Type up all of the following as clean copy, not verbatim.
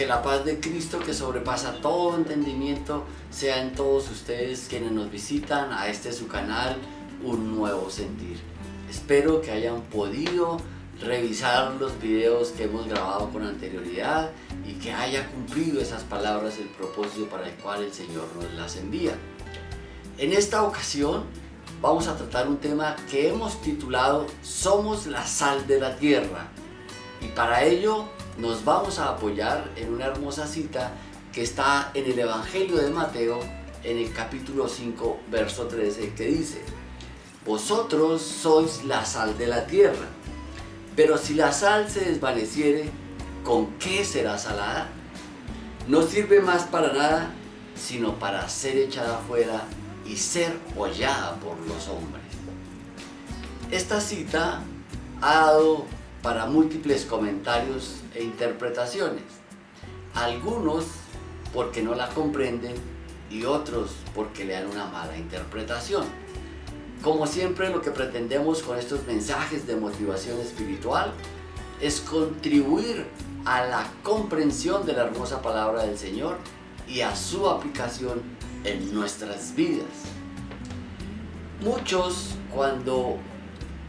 que la paz de Cristo, que sobrepasa todo entendimiento, sea en todos ustedes quienes nos visitan a este su canal, Un Nuevo Sentir. Espero que hayan podido revisar los videos que hemos grabado con anterioridad y que haya cumplido esas palabras el propósito para el cual el Señor nos las envía. En esta ocasión vamos a tratar un tema que hemos titulado Somos la sal de la tierra, y para ello nos vamos a apoyar en una hermosa cita que está en el Evangelio de Mateo, en el capítulo 5, verso 13, que dice: Vosotros sois la sal de la tierra, pero si la sal se desvaneciere, ¿con qué será salada? No sirve más para nada, sino para ser echada afuera y ser hollada por los hombres. Esta cita ha dado para múltiples comentarios e interpretaciones, algunos porque no la comprenden y otros porque le dan una mala interpretación. Como siempre, lo que pretendemos con estos mensajes de motivación espiritual es contribuir a la comprensión de la hermosa palabra del Señor y a su aplicación en nuestras vidas. Muchos, cuando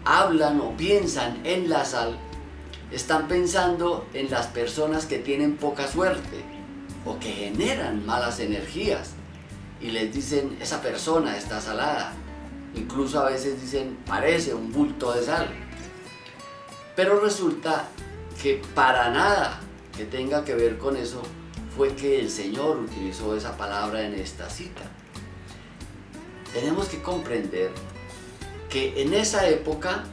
hablan o piensan en la sal, están pensando en las personas que tienen poca suerte o que generan malas energías y les dicen: esa persona está salada. Incluso a veces dicen: parece un bulto de sal. Pero resulta que para nada que tenga que ver con eso fue que el Señor utilizó esa palabra en esta cita. Tenemos que comprender que en esa época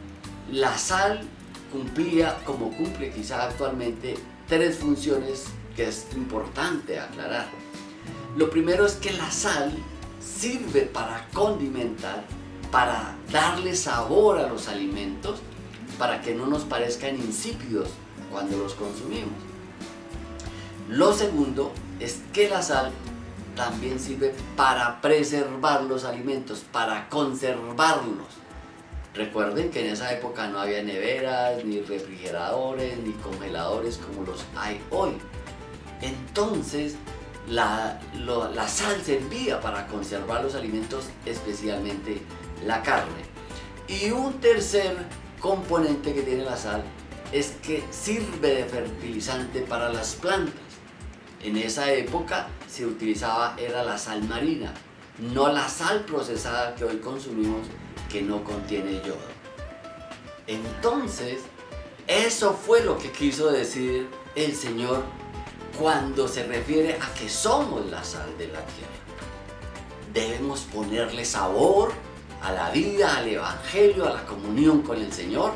la sal cumplía, como cumple quizá actualmente, tres funciones que es importante aclarar. Lo primero es que la sal sirve para condimentar, para darle sabor a los alimentos, para que no nos parezcan insípidos cuando los consumimos. Lo segundo es que la sal también sirve para preservar los alimentos, para conservarlos. Recuerden que en esa época no había neveras, ni refrigeradores, ni congeladores como los hay hoy. Entonces, la sal servía para conservar los alimentos, especialmente la carne. Y un tercer componente que tiene la sal es que sirve de fertilizante para las plantas. En esa época se utilizaba era la sal marina, no la sal procesada que hoy consumimos, que no contiene yodo. Entonces, eso fue lo que quiso decir el Señor cuando se refiere a que somos la sal de la tierra. Debemos ponerle sabor a la vida, al Evangelio, a la comunión con el Señor.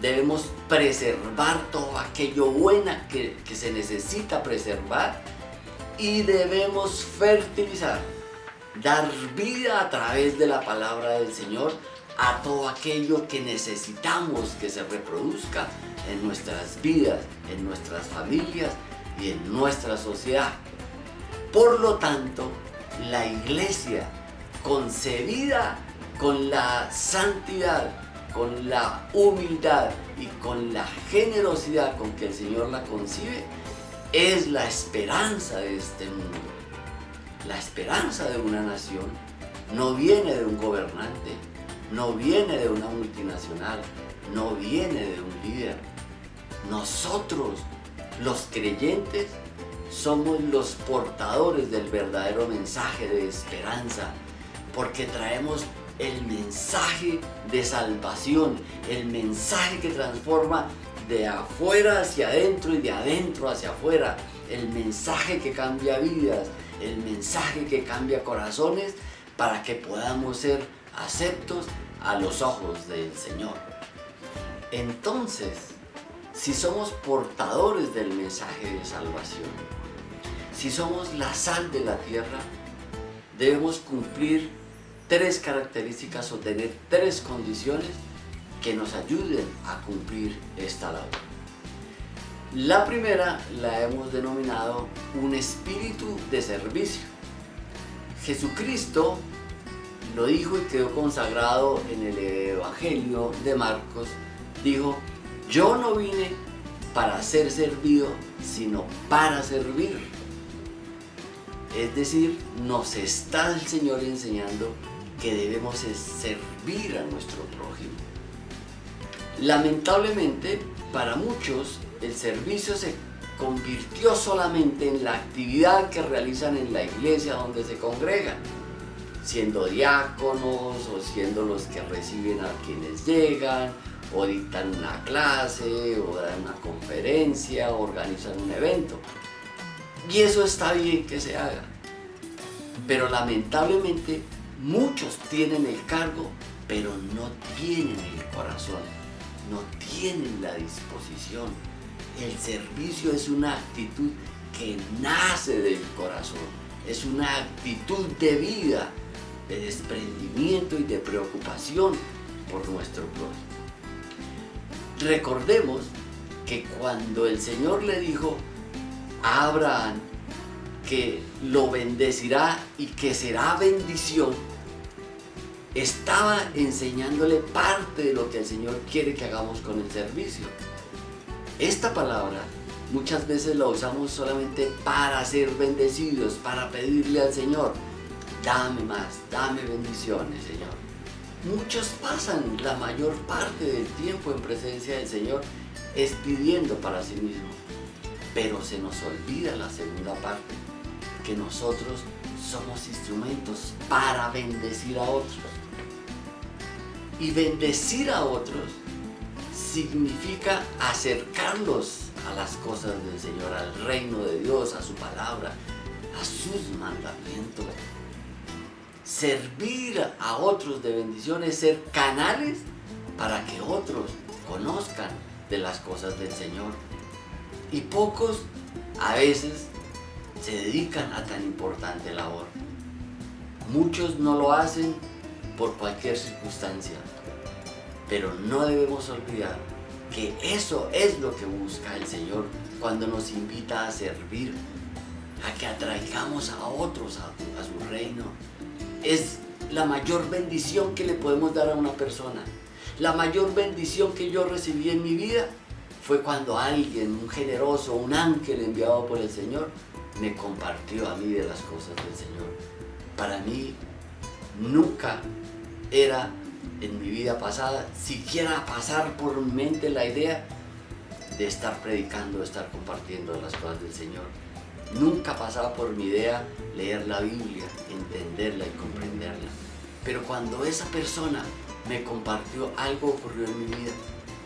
Debemos preservar todo aquello bueno que se necesita preservar, y debemos fertilizar, dar vida a través de la palabra del Señor a todo aquello que necesitamos que se reproduzca en nuestras vidas, en nuestras familias y en nuestra sociedad. Por lo tanto, la iglesia, concebida con la santidad, con la humildad y con la generosidad con que el Señor la concibe, es la esperanza de este mundo. La esperanza de una nación no viene de un gobernante, no viene de una multinacional, no viene de un líder. Nosotros, los creyentes, somos los portadores del verdadero mensaje de esperanza, porque traemos el mensaje de salvación, el mensaje que transforma de afuera hacia adentro y de adentro hacia afuera, el mensaje que cambia vidas, el mensaje que cambia corazones, para que podamos ser aceptos a los ojos del Señor. Entonces, si somos portadores del mensaje de salvación, si somos la sal de la tierra, debemos cumplir tres características o tener tres condiciones que nos ayuden a cumplir esta labor. La primera la hemos denominado un espíritu de servicio. Jesucristo lo dijo y quedó consagrado en el Evangelio de Marcos. Dijo: yo no vine para ser servido, sino para servir. Es decir, nos está el Señor enseñando que debemos servir a nuestro prójimo. Lamentablemente, para muchos, el servicio se convirtió solamente en la actividad que realizan en la iglesia donde se congregan, siendo diáconos o siendo los que reciben a quienes llegan, o dictan una clase, o dan una conferencia, o organizan un evento. Y eso está bien que se haga. Pero lamentablemente muchos tienen el cargo, pero no tienen el corazón, no tienen la disposición. El servicio es una actitud que nace del corazón, es una actitud de vida, de desprendimiento y de preocupación por nuestro prójimo. Recordemos que cuando el Señor le dijo a Abraham que lo bendecirá y que será bendición, estaba enseñándole parte de lo que el Señor quiere que hagamos con el servicio. Esta palabra muchas veces la usamos solamente para ser bendecidos, para pedirle al Señor, dame más, dame bendiciones, Señor. Muchos pasan la mayor parte del tiempo en presencia del Señor es pidiendo para sí mismo, pero se nos olvida la segunda parte, que nosotros somos instrumentos para bendecir a otros. Y bendecir a otros significa acercarlos a las cosas del Señor, al reino de Dios, a su palabra, a sus mandamientos. Servir a otros de bendición es ser canales para que otros conozcan de las cosas del Señor. Y pocos a veces se dedican a tan importante labor. Muchos no lo hacen por cualquier circunstancia, pero no debemos olvidar que eso es lo que busca el Señor cuando nos invita a servir, a que atraigamos a otros a su reino. Es la mayor bendición que le podemos dar a una persona. La mayor bendición que yo recibí en mi vida fue cuando alguien, un generoso, un ángel enviado por el Señor, me compartió a mí de las cosas del Señor. Para mí nunca era en mi vida pasada siquiera pasar por mi mente la idea de estar predicando, de estar compartiendo las cosas del Señor. Nunca pasaba por mi idea leer la Biblia, entenderla y comprenderla. Pero cuando esa persona me compartió, algo ocurrió en mi vida.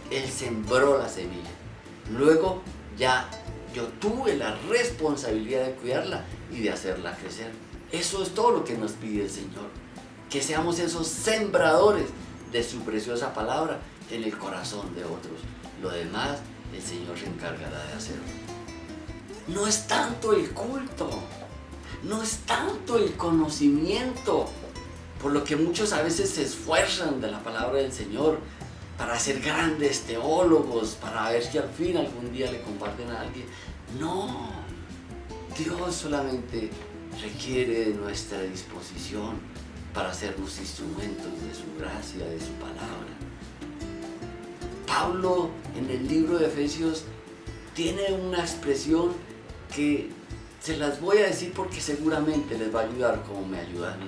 Él sembró la semilla. Luego ya yo tuve la responsabilidad de cuidarla y de hacerla crecer. Eso es todo lo que nos pide el Señor. Que seamos esos sembradores de su preciosa palabra en el corazón de otros. Lo demás, el Señor se encargará de hacerlo. No es tanto el culto, no es tanto el conocimiento, por lo que muchos a veces se esfuerzan de la palabra del Señor para ser grandes teólogos, para ver si al fin algún día le comparten a alguien. No, Dios solamente requiere de nuestra disposición para hacernos instrumentos de su gracia, de su palabra. Pablo en el libro de Efesios tiene una expresión que se las voy a decir porque seguramente les va a ayudar como me ayuda a mí.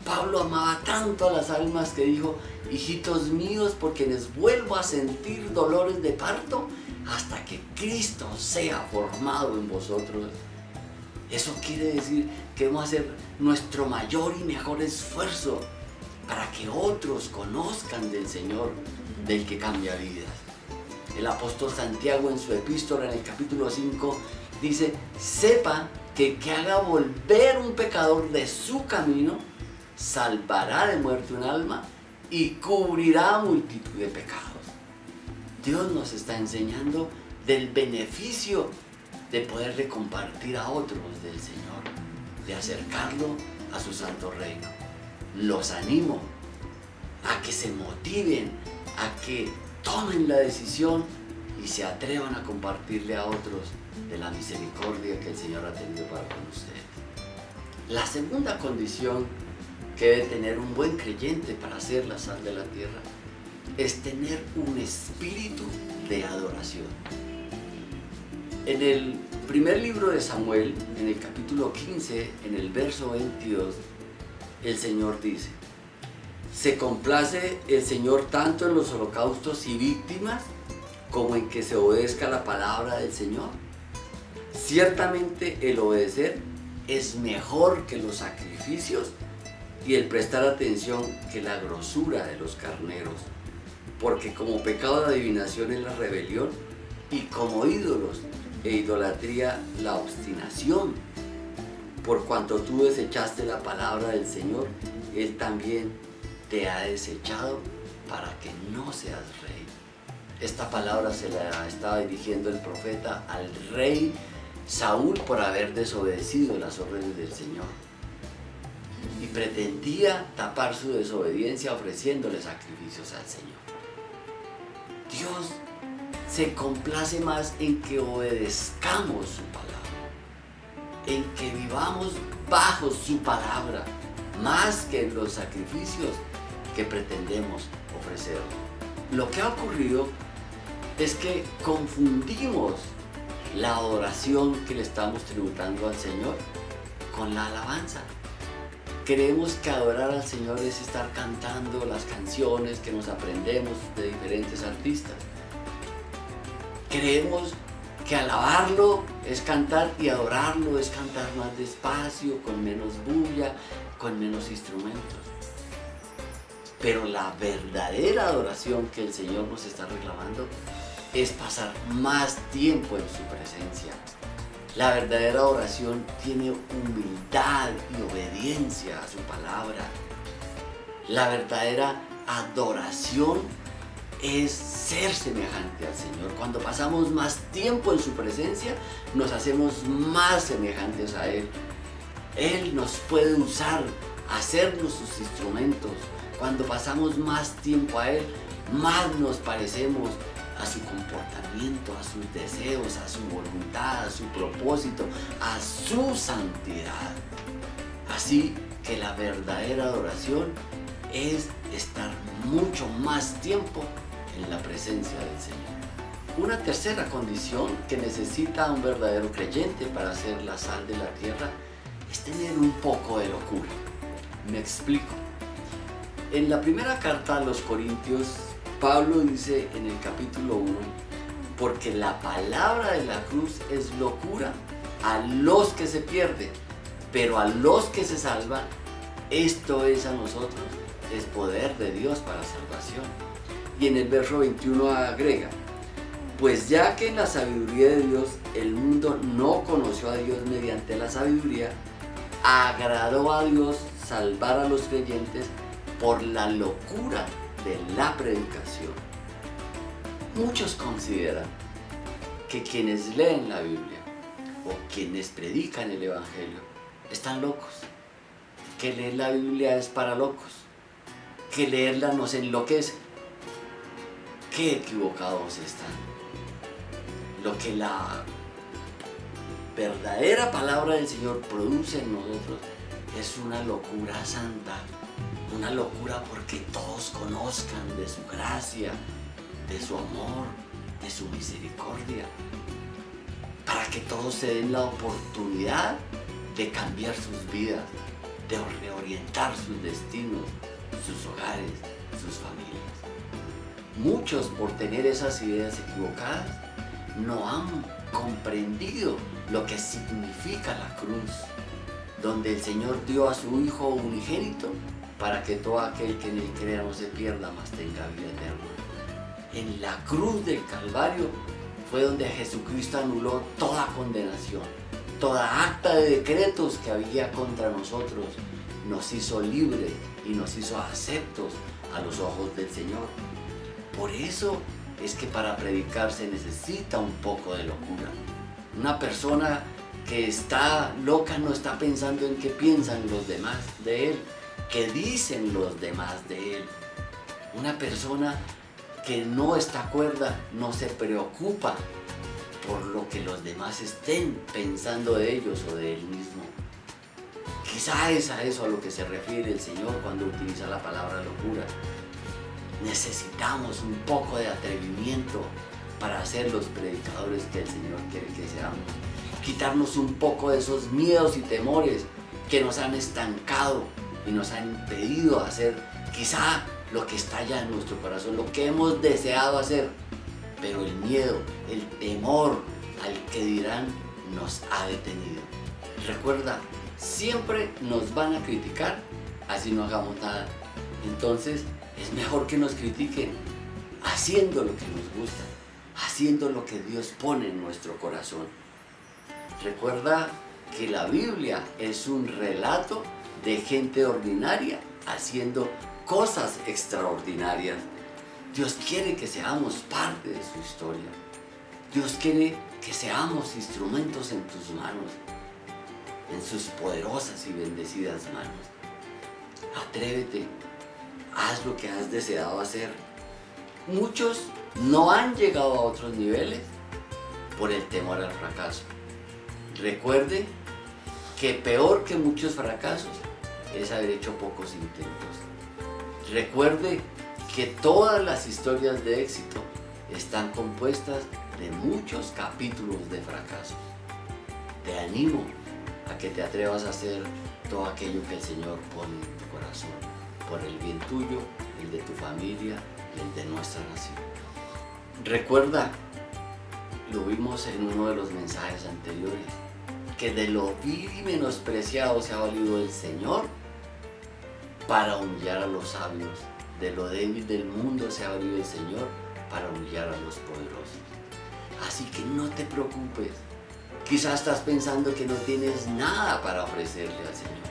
Pablo amaba tanto a las almas que dijo: hijitos míos, por quienes vuelvo a sentir dolores de parto hasta que Cristo sea formado en vosotros. Eso quiere decir que debemos hacer nuestro mayor y mejor esfuerzo para que otros conozcan del Señor, del que cambia vidas. El apóstol Santiago en su epístola en el capítulo 5 dice: sepa que el que haga volver un pecador de su camino salvará de muerte un alma y cubrirá multitud de pecados. Dios nos está enseñando del beneficio de poderle compartir a otros del Señor, de acercarlo a su santo reino. Los animo a que se motiven, a que tomen la decisión y se atrevan a compartirle a otros de la misericordia que el Señor ha tenido para con ustedes. La segunda condición que debe tener un buen creyente para ser la sal de la tierra es tener un espíritu de adoración. En el primer libro de Samuel, en el capítulo 15, en el verso 22, el Señor dice: se complace el Señor tanto en los holocaustos y víctimas como en que se obedezca la palabra del Señor. Ciertamente el obedecer es mejor que los sacrificios y el prestar atención que la grosura de los carneros, porque como pecado de adivinación es la rebelión y como ídolos e idolatría la obstinación. Por cuanto tú desechaste la palabra del Señor, Él también te ha desechado para que no seas rey. Esta palabra se la estaba dirigiendo el profeta al rey Saúl por haber desobedecido las órdenes del Señor. Y pretendía tapar su desobediencia ofreciéndole sacrificios al Señor. Dios se complace más en que obedezcamos su palabra, en que vivamos bajo su palabra, más que en los sacrificios que pretendemos ofrecer. Lo que ha ocurrido es que confundimos la adoración que le estamos tributando al Señor con la alabanza. Creemos que adorar al Señor es estar cantando las canciones que nos aprendemos de diferentes artistas. Creemos que alabarlo es cantar y adorarlo es cantar más despacio, con menos bulla, con menos instrumentos. Pero la verdadera adoración que el Señor nos está reclamando es pasar más tiempo en su presencia. La verdadera oración tiene humildad y obediencia a su palabra. La verdadera adoración es ser semejante al Señor. Cuando pasamos más tiempo en su presencia, nos hacemos más semejantes a Él. Él nos puede usar, hacernos sus instrumentos. Cuando pasamos más tiempo a Él, más nos parecemos a su comportamiento, a sus deseos, a su voluntad, a su propósito, a su santidad. Así que la verdadera adoración es estar mucho más tiempo en la presencia del Señor. Una tercera condición que necesita un verdadero creyente para ser la sal de la tierra es tener un poco de locura. Me explico. En la primera carta a los Corintios, Pablo dice en el capítulo 1: porque la palabra de la cruz es locura a los que se pierden, pero a los que se salvan, esto es a nosotros, es poder de Dios para salvación. Y en el verso 21 agrega: pues ya que en la sabiduría de Dios el mundo no conoció a Dios mediante la sabiduría, agradó a Dios salvar a los creyentes por la locura de la predicación. Muchos consideran que quienes leen la Biblia o quienes predican el Evangelio están locos, que leer la Biblia es para locos, que leerla nos enloquece. Qué equivocados están. Lo que la verdadera palabra del Señor produce en nosotros es una locura santa, una locura porque todos conozcan de su gracia, de su amor, de su misericordia, para que todos se den la oportunidad de cambiar sus vidas, de reorientar sus destinos, sus hogares, sus familias. Muchos, por tener esas ideas equivocadas, no han comprendido lo que significa la cruz, donde el Señor dio a su Hijo unigénito para que todo aquel que en él crea no se pierda, mas tenga vida eterna. En la cruz del Calvario fue donde Jesucristo anuló toda condenación, toda acta de decretos que había contra nosotros, nos hizo libres y nos hizo aceptos a los ojos del Señor. Por eso es que para predicar se necesita un poco de locura. Una persona que está loca no está pensando en qué piensan los demás de él, qué dicen los demás de él. Una persona que no está cuerda no se preocupa por lo que los demás estén pensando de ellos o de él mismo. Quizá es a eso a lo que se refiere el Señor cuando utiliza la palabra locura. Necesitamos un poco de atrevimiento para ser los predicadores que el Señor quiere que seamos. Quitarnos un poco de esos miedos y temores que nos han estancado y nos han impedido hacer quizá lo que está ya en nuestro corazón, lo que hemos deseado hacer. Pero el miedo, el temor al que dirán nos ha detenido. Recuerda, siempre nos van a criticar, así no hagamos nada. Entonces es mejor que nos critiquen haciendo lo que nos gusta, haciendo lo que Dios pone en nuestro corazón. Recuerda que la Biblia es un relato de gente ordinaria haciendo cosas extraordinarias. Dios quiere que seamos parte de su historia. Dios quiere que seamos instrumentos en tus manos, en sus poderosas y bendecidas manos. Atrévete, haz lo que has deseado hacer. Muchos no han llegado a otros niveles por el temor al fracaso. Recuerde que peor que muchos fracasos es haber hecho pocos intentos. Recuerde que todas las historias de éxito están compuestas de muchos capítulos de fracasos. Te animo a que te atrevas a hacer todo aquello que el Señor pone en tu corazón, por el bien tuyo, el de tu familia y el de nuestra nación. Recuerda, lo vimos en uno de los mensajes anteriores, que de lo vil y menospreciado se ha valido el Señor para humillar a los sabios. De lo débil del mundo se ha valido el Señor para humillar a los poderosos. Así que no te preocupes. Quizás estás pensando que no tienes nada para ofrecerle al Señor,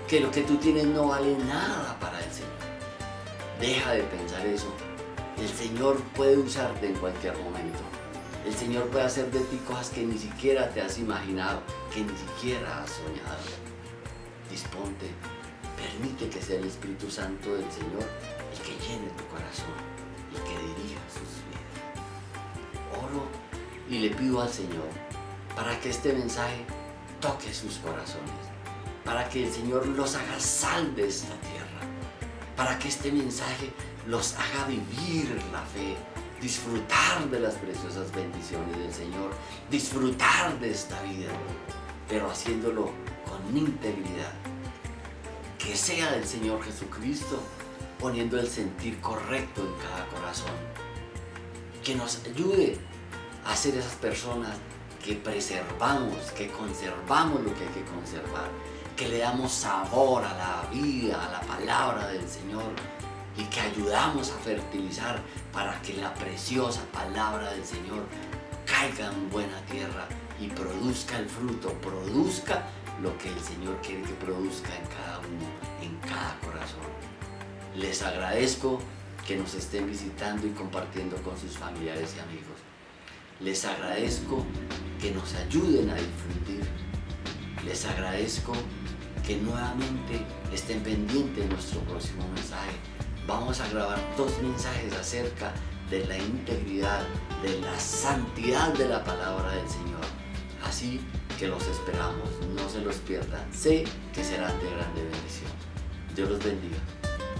que lo que tú tienes no vale nada para el Señor. Deja de pensar eso. El Señor puede usarte en cualquier momento. El Señor puede hacer de ti cosas que ni siquiera te has imaginado, que ni siquiera has soñado. Disponte, permite que sea el Espíritu Santo del Señor el que llene tu corazón, el que dirija sus vidas. Oro y le pido al Señor para que este mensaje toque sus corazones, para que el Señor los haga sal de esta tierra, para que este mensaje los haga vivir la fe, disfrutar de las preciosas bendiciones del Señor, disfrutar de esta vida, pero haciéndolo con integridad. Que sea del Señor Jesucristo, poniendo el sentir correcto en cada corazón. Que nos ayude a ser esas personas que preservamos, que conservamos lo que hay que conservar, que le damos sabor a la vida, a la palabra del Señor, y que ayudamos a fertilizar para que la preciosa palabra del Señor caiga en buena tierra y produzca el fruto, produzca lo que el Señor quiere que produzca en cada uno, en cada corazón. Les agradezco que nos estén visitando y compartiendo con sus familiares y amigos. Les agradezco que nos ayuden a difundir. Les agradezco que nuevamente estén pendientes de nuestro próximo mensaje. Vamos a grabar 2 mensajes acerca de la integridad, de la santidad de la palabra del Señor. Así que los esperamos, no se los pierdan. Sé que serán de grande bendición. Dios los bendiga.